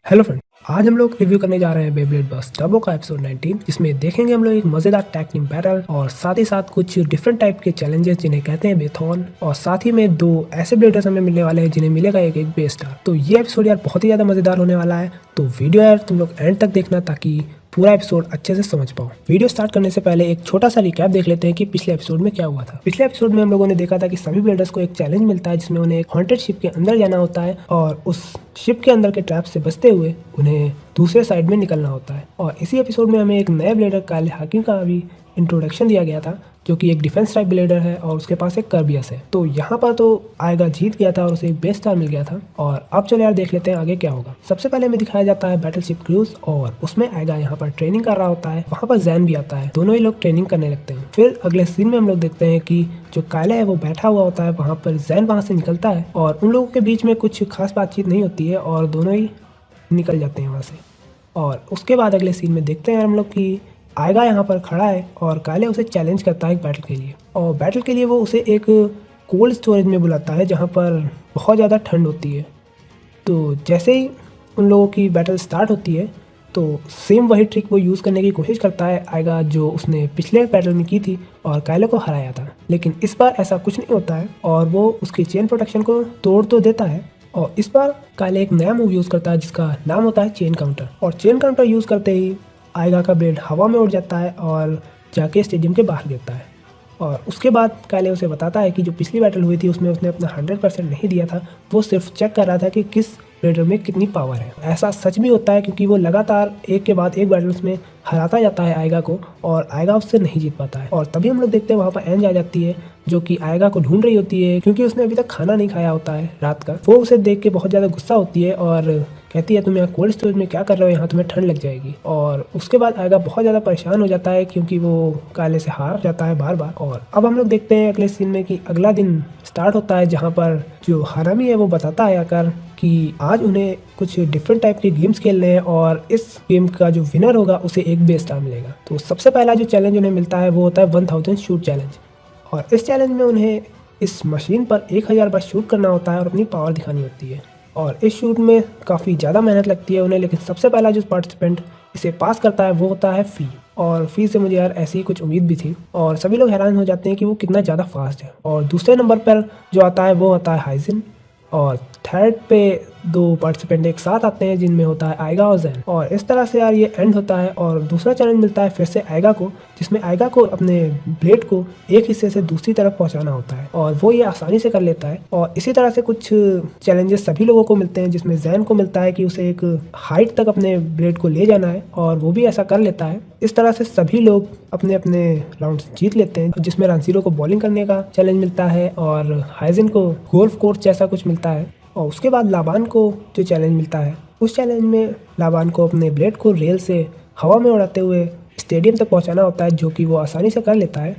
Hello friend, आज हम लोग रिव्यू करने जा रहे हैं बेब्लेड बस्ट टर्बो का एपिसोड 19 जिसमें देखेंगे हम लोग एक मजेदार टैग टीम बैटल और साथ ही साथ कुछ डिफरेंट टाइप के चैलेंजेस जिन्हें कहते हैं बेथॉन और साथ ही में दो ऐसे ब्लेडर्स हमें मिलने वाले हैं जिन्हें मिलेगा एक एक बेस स्टार। तो ये एपिसोड यार बहुत ही ज्यादा मजेदार होने वाला है, तो वीडियो यार तुम लोग एंड तक देखना ताकि पूरा एपिसोड अच्छे से समझ पाओ। वीडियो स्टार्ट करने से पहले एक छोटा सा रिकैप देख लेते हैं कि पिछले एपिसोड में क्या हुआ था। पिछले एपिसोड में हम लोगों ने देखा था कि सभी ब्लेडर्स को एक चैलेंज मिलता है जिसमें उन्हें एक हॉन्टेड शिप के अंदर जाना होता है और उस शिप के अंदर के ट्रैप से बचते हुए उन्हें दूसरे साइड में निकलना होता है। और इसी एपिसोड में हमें एक नए ब्लेडर काले हाकिम का भी इंट्रोडक्शन दिया गया था जो कि एक डिफेंस टाइप ब्लेडर है और उसके पास एक कर्बियस है। तो यहाँ पर तो आएगा जीत गया था और उसे एक बेस स्टार मिल गया था। और अब चलो यार देख लेते हैं आगे क्या होगा। सबसे पहले हमें दिखाया जाता है बैटलशिप क्रूज और उसमें आएगा यहाँ पर ट्रेनिंग कर रहा होता है। वहाँ पर जैन भी आता है, दोनों ही लोग ट्रेनिंग करने लगते हैं। फिर अगले सीन में हम लोग देखते हैं कि जो काले है वो बैठा हुआ होता है, वहाँ पर जैन वहाँ से निकलता है और उन लोगों के बीच में कुछ खास बातचीत नहीं होती है और दोनों ही निकल जाते हैं वहाँ से। और उसके बाद अगले सीन में देखते हैं हम लोग कि आएगा यहाँ पर खड़ा है और काले उसे चैलेंज करता है एक बैटल के लिए। और बैटल के लिए वो उसे एक कोल्ड स्टोरेज में बुलाता है जहाँ पर बहुत ज़्यादा ठंड होती है। तो जैसे ही उन लोगों की बैटल स्टार्ट होती है तो सेम वही ट्रिक वो यूज़ करने की कोशिश करता है आएगा जो उसने पिछले बैटल में की थी और काले को हराया था। लेकिन इस बार ऐसा कुछ नहीं होता है और वो उसकी चेन प्रोटेक्शन को तोड़ तो देता है। और इस बार काले एक नया मूव यूज़ करता है जिसका नाम होता है चेन काउंटर। और चेन काउंटर यूज़ करते ही आएगा का ब्लेड हवा में उड़ जाता है और जाके स्टेडियम के बाहर गिरता है। और उसके बाद काले उसे बताता है कि जो पिछली बैटल हुई थी उसमें उसने अपना 100% नहीं दिया था, वो सिर्फ चेक कर रहा था कि किस ब्लेडर में कितनी पावर है। ऐसा सच भी होता है क्योंकि वो लगातार एक के बाद एक बैटल्स में हराता जाता है आएगा को और आएगा उससे नहीं जीत पाता है। और तभी हम लोग देखते हैं वहाँ पर एंज आ जाती है जो कि आएगा को ढूंढ रही होती है क्योंकि उसने अभी तक खाना नहीं खाया होता है रात का। वो उसे देख के बहुत ज़्यादा गुस्सा होती है और कहती है तुम यहाँ कोल्ड स्टोरेज में क्या कर रहे हो, यहाँ तुम्हें ठंड लग जाएगी। और उसके बाद आएगा बहुत ज़्यादा परेशान हो जाता है क्योंकि वो काले से हार जाता है बार बार। और अब हम लोग देखते हैं अगले सीन में कि अगला दिन स्टार्ट होता है जहाँ पर जो हरामी है वो बताता है आकर कि आज उन्हें कुछ डिफरेंट टाइप के गेम्स खेलने हैं और इस गेम का जो विनर होगा उसे एक बेस स्टार मिलेगा। तो सबसे पहला जो चैलेंज उन्हें मिलता है वो होता है 1000 शूट चैलेंज। और इस चैलेंज में उन्हें इस मशीन पर 1000 बार शूट करना होता है और अपनी पावर दिखानी होती है। और इस शूट में काफ़ी ज़्यादा मेहनत लगती है उन्हें, लेकिन सबसे पहला जो पार्टिसिपेंट इसे पास करता है वो होता है फी। और फी से मुझे यार ऐसी ही कुछ उम्मीद भी थी और सभी लोग हैरान हो जाते हैं कि वो कितना ज़्यादा फास्ट है। और दूसरे नंबर पर जो आता है वो होता है हाइजिन। और थर्ड पे दो पार्टिसिपेंट एक साथ आते हैं जिनमें होता है आएगा और जैन। और इस तरह से यार ये एंड होता है और दूसरा चैलेंज मिलता है फिर से आएगा को, जिसमें आएगा को अपने ब्लेड को एक हिस्से से दूसरी तरफ पहुंचाना होता है और वो ये आसानी से कर लेता है। और इसी तरह से कुछ चैलेंजेस सभी लोगों को मिलते हैं जिसमें जैन को मिलता है कि उसे एक हाइट तक अपने ब्लेड को ले जाना है और वो भी ऐसा कर लेता है। इस तरह से सभी लोग अपने अपने राउंड्स जीत लेते हैं, जिसमें रांसीरो को बॉलिंग करने का चैलेंज मिलता है और हाइजिन को गोल्फ कोर्स जैसा कुछ मिलता है। और उसके बाद लाबान को जो चैलेंज मिलता है उस चैलेंज में लाबान को अपने ब्लेड को रेल से हवा में उड़ाते हुए स्टेडियम तक पहुंचाना होता है जो कि वो आसानी से कर लेता है।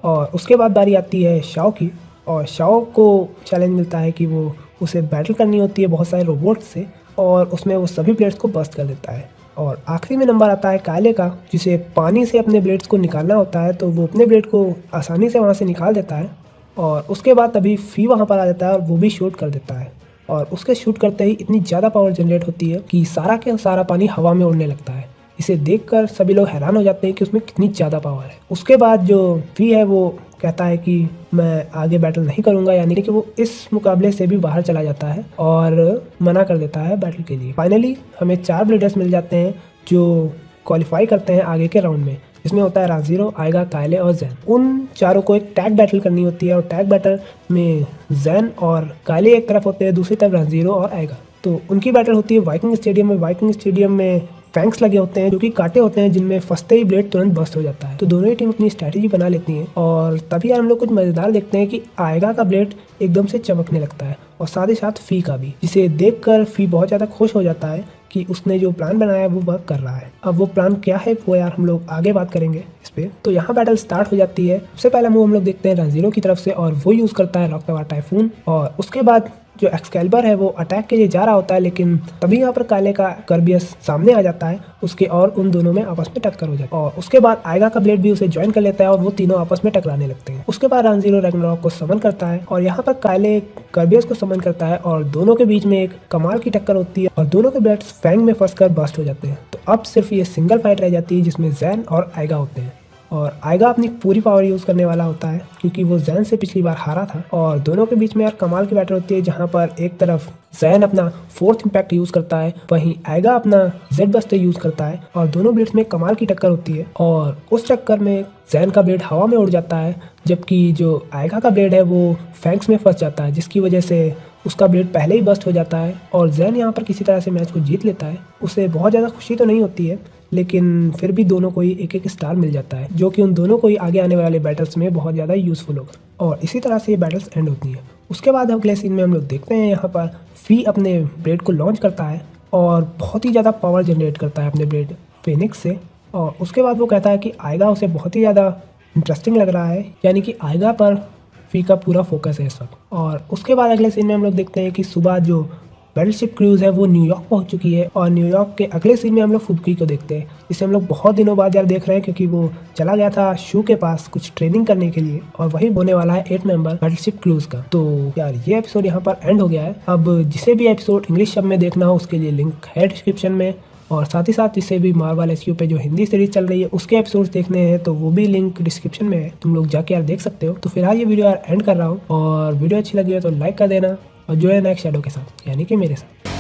और उसके बाद बारी आती है शाओ की और शाओ को चैलेंज मिलता है कि वो उसे बैटल करनी होती है बहुत सारे रोबोट से और उसमें वो सभी ब्लेड्स को बस्ट कर देता है। और आखिरी में नंबर आता है काले का, जिसे पानी से अपने ब्लेड्स को निकालना होता है, तो वो अपने ब्लेड को आसानी से वहाँ से निकाल देता है। और उसके बाद तभी फी वहाँ पर आ जाता है और वो भी शूट कर देता है। और उसके शूट करते ही इतनी ज़्यादा पावर जनरेट होती है कि सारा के सारा पानी हवा में उड़ने लगता है। इसे देखकर सभी लोग हैरान हो जाते हैं कि उसमें कितनी ज़्यादा पावर है। उसके बाद जो फी है वो कहता है कि मैं आगे बैटल नहीं करूंगा, यानी कि वो इस मुकाबले से भी बाहर चला जाता है और मना कर देता है बैटल के लिए। फाइनली हमें 4 ब्लेडर्स मिल जाते हैं जो क्वालिफाई करते हैं आगे के राउंड में, इसमें होता है राजीरो, आएगा, काले और जैन। उन चारों को एक टैग बैटल करनी होती है और टैग बैटल में जैन और काले एक तरफ होते हैं, दूसरी तरफ राजीरो और आएगा। तो उनकी बैटल होती है वाइकिंग स्टेडियम में। वाइकिंग स्टेडियम में फैंक्स लगे होते हैं जो कि कांटे होते हैं जिनमें फंसते ही ब्लेड तुरंत बस्ट हो जाता है। तो दोनों ही टीम अपनी स्ट्रैटेजी बना लेती हैं और तभी यार हम लोग कुछ मजेदार देखते हैं कि आएगा का ब्लेड एकदम से चमकने लगता है और साथ ही साथ फी का भी, जिसे देखकर फी बहुत ज़्यादा खुश हो जाता है कि उसने जो प्लान बनाया है वो वर्क कर रहा है। अब वो प्लान क्या है वो यार हम लोग आगे बात करेंगे इस पे। तो यहाँ बैटल स्टार्ट हो जाती है। सबसे पहला मूव हम लोग देखते हैं राजीरो की तरफ से और वो यूज़ करता है रॉक पावर टाइफून। और उसके बाद जो एक्सकैल्बर है वो अटैक के लिए जा रहा होता है, लेकिन तभी यहाँ पर काले का कर्बियस सामने आ जाता है उसके और उन दोनों में आपस में टक्कर हो जाती है। और उसके बाद आएगा का ब्लेड भी उसे ज्वाइन कर लेता है और वो तीनों आपस में टकराने लगते हैं। उसके बाद रांजीरो रैग्नारॉक को समन करता है और यहाँ पर काले कर्बियस को समन करता है और दोनों के बीच में एक कमाल की टक्कर होती है और दोनों के ब्लेड्स फैंग में फंसकर बस्ट हो जाते हैं। तो अब सिर्फ ये सिंगल फाइट रह जाती है जिसमें जैन और आइगा होते हैं और आइगा अपनी पूरी पावर यूज़ करने वाला होता है क्योंकि वो जैन से पिछली बार हारा था। और दोनों के बीच में यार कमाल की बैटल होती है जहाँ पर एक तरफ जैन अपना फोर्थ इम्पैक्ट यूज़ करता है, वहीं आइगा अपना जेड बस्टर यूज़ करता है और दोनों ब्लेड्स में कमाल की टक्कर होती है। और उस चक्कर में जैन का ब्लेड हवा में उड़ जाता है जबकि जो आइगा का ब्लेड है वो फैंक्स में फंस जाता है, जिसकी वजह से उसका ब्लेड पहले ही बस्ट हो जाता है और जैन यहाँ पर किसी तरह से मैच को जीत लेता है। उसे बहुत ज़्यादा खुशी तो नहीं होती है लेकिन फिर भी दोनों को ही एक एक स्टार मिल जाता है जो कि उन दोनों को ही आगे आने वाले बैटल्स में बहुत ज़्यादा यूज़फुल होगा। और इसी तरह से ये बैटल्स एंड होती हैं। उसके बाद अगले सीन में हम लोग देखते हैं यहाँ पर फी अपने ब्लेड को लॉन्च करता है और बहुत ही ज़्यादा पावर जनरेट करता है अपने ब्लेड फेनिक्स से। और उसके बाद वो कहता है कि आइगा उसे बहुत ही ज़्यादा इंटरेस्टिंग लग रहा है, यानी कि आइगा पर फी का पूरा फोकस है इस वक्त। और उसके बाद अगले सीन में हम लोग देखते हैं कि सुबह जो बैटलशिप क्रूज है वो न्यूयॉर्क पहुंच चुकी है और न्यूयॉर्क के अगले सीन में हम लोग फुबकी को देखते हैं, जिसे हम लोग बहुत दिनों बाद यार देख रहे हैं क्योंकि वो चला गया था शू के पास कुछ ट्रेनिंग करने के लिए और वही होने वाला है 8 मेंबर बैटलशिप क्रूज का। तो यार ये एपिसोड यहाँ पर एंड हो गया है। अब जिसे भी एपिसोड इंग्लिश शब्द में देखना हो उसके लिए लिंक है डिस्क्रिप्शन में और साथ ही साथ जिसे भी मार्वल एसक्यू पे जो हिंदी सीरीज चल रही है उसके एपिसोड्स देखने हैं तो वो भी लिंक डिस्क्रिप्शन में है, तुम लोग जाके यार देख सकते हो। तो फिलहाल ये वीडियो यार एंड कर रहा हूँ और वीडियो अच्छी लगी हो तो लाइक कर देना और जो है नेक्स्ट शैडो के साथ यानी कि मेरे साथ।